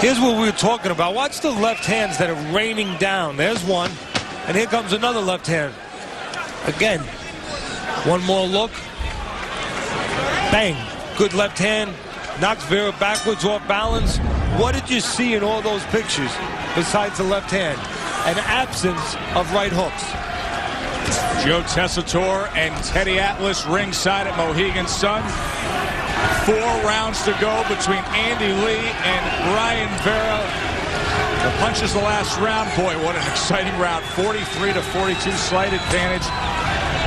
Here's what we were talking about. Watch the left hands that are raining down. There's one, and here comes another left hand. Again, one more look. Bang. Good left hand. Knocks Vera backwards off balance. What did you see in all those pictures besides the left hand? An absence of right hooks. Joe Tessitore and Teddy Atlas ringside at Mohegan Sun. 4 rounds to go between Andy Lee and Brian Vera. The punch is the last round. Boy, what an exciting round. 43-42 slight advantage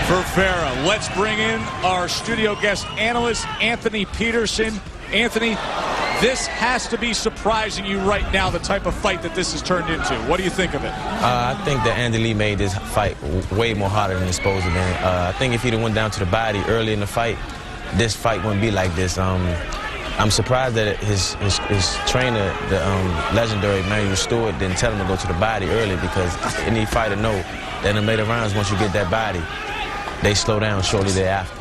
for Vera. Let's bring in our studio guest analyst, Anthony Peterson. Anthony, this has to be surprising you right now, the type of fight that this has turned into. What do you think of it? I think that Andy Lee made this fight way more harder than it's supposed to be. I think if he'd have went down to the body early in the fight, this fight wouldn't be like this. I'm surprised that his trainer, the legendary Manuel Stewart, didn't tell him to go to the body early, because any fighter know that in the later rounds, once you get that body, they slow down shortly thereafter.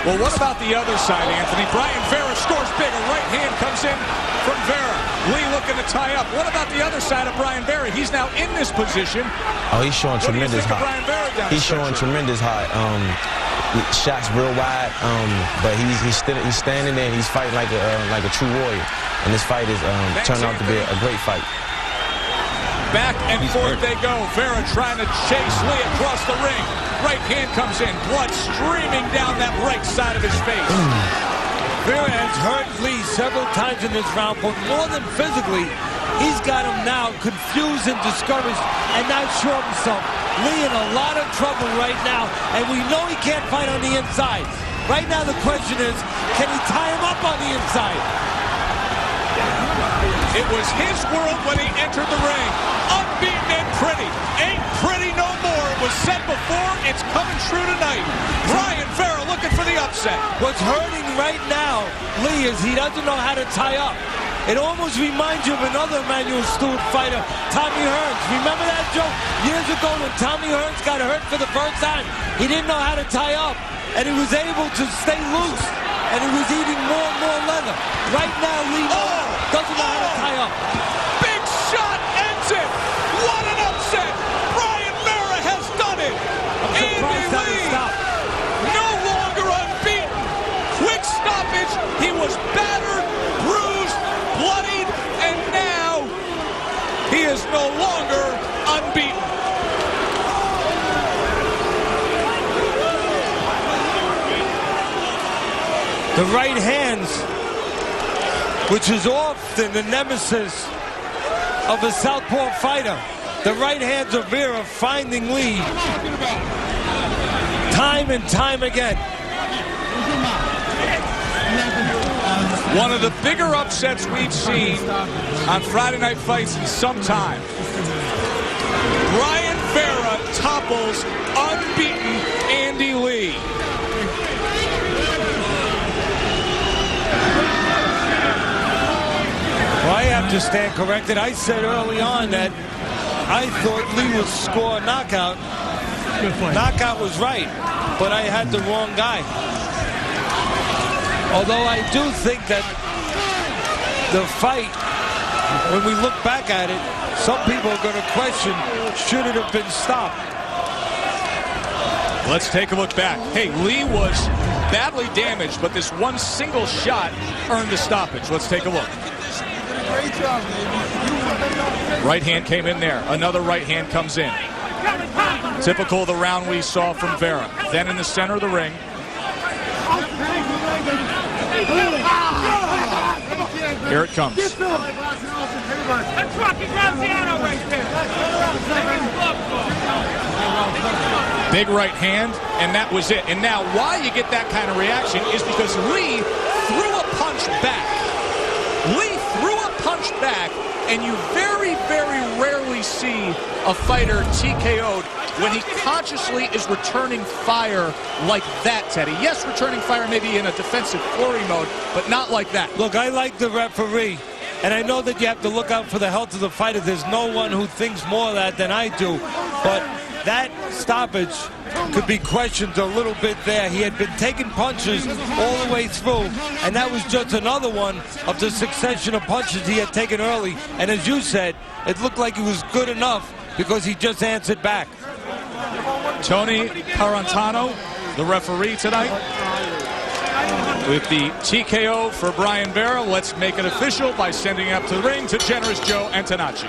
Well, what about the other side, Anthony? Brian Vera scores big. A right hand comes in from Vera. Lee looking to tie up. What about the other side of Brian Vera? He's now in this position. Oh, he's showing tremendous heart. He's showing tremendous heart. Shots real wide, but he's standing there and he's fighting like a true warrior. And this fight is turned out to be a great fight. Back and forth they go. Vera trying to chase Lee across the ring. Right hand comes in. Blood streaming down that right side of his face. Vera has hurt Lee several times in this round, but more than physically, he's got him now confused and discouraged and not sure of himself. Lee in a lot of trouble right now, and we know he can't fight on the inside. Right now the question is, can he tie him up on the inside? It was his world when he entered the ring. Unbeaten and pretty. Ain't pretty no more. It was said before, it's coming true tonight. Brian Vera looking for the upset. What's hurting right now, Lee, is he doesn't know how to tie up. It almost reminds you of another Manuel Stewart fighter, Tommy Hearns. Remember that, Joe? Years ago when Tommy Hearns got hurt for the first time, he didn't know how to tie up, and he was able to stay loose, and he was eating more and more leather. Right now, Lee doesn't know how to tie up. Big shot ends it. What an upset. Brian Vera has done it. Andy Lee, no longer unbeaten. Quick stoppage. He was battered, bruised, bloodied, and now he is no longer unbeaten. The right hands, which is often the nemesis of a southpaw fighter. The right hands of Vera finding Lee time and time again. One of the bigger upsets we've seen on Friday Night Fights in some time. Brian Vera topples unbeaten Andy Lee. Well, I have to stand corrected. I said early on that I thought Lee would score a knockout. Knockout was right, but I had the wrong guy. Although I do think that the fight, when we look back at it, some people are going to question, should it have been stopped? Let's take a look back. Hey, Lee was badly damaged, but this one single shot earned the stoppage. Let's take a look. Right hand came in there. Another right hand comes in. Typical of the round we saw from Vera. Then in the center of the ring. Here it comes. Big right hand, and that was it. And now why you get that kind of reaction is because Lee threw a punch back. Lee threw a punch back, and you very, very rarely see a fighter TKO'd when he consciously is returning fire like that, Teddy. Yes, returning fire maybe in a defensive flurry mode, but not like that. Look, I like the referee, and I know that you have to look out for the health of the fighter. There's no one who thinks more of that than I do, but that stoppage could be questioned a little bit there. He had been taking punches all the way through, and that was just another one of the succession of punches he had taken early. And as you said, it looked like he was good enough because he just answered back. Tony Parentano, the referee tonight, with the TKO for Brian Vera. Let's make it official by sending up to the ring to Generous Joe Antonacci.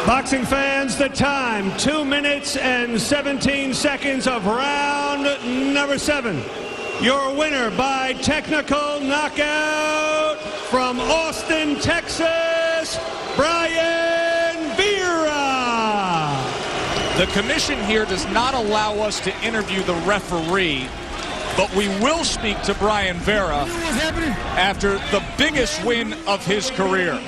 Boxing fans, the time, 2 minutes and 17 seconds of round number 7. Your winner by technical knockout from Austin, Texas, Brian Vera. The commission here does not allow us to interview the referee, but we will speak to Brian Vera after the biggest win of his career.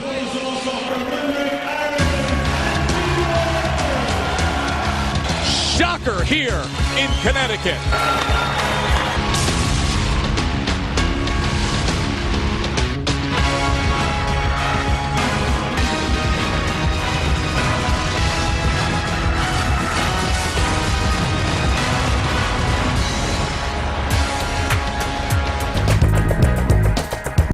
Shocker here in Connecticut.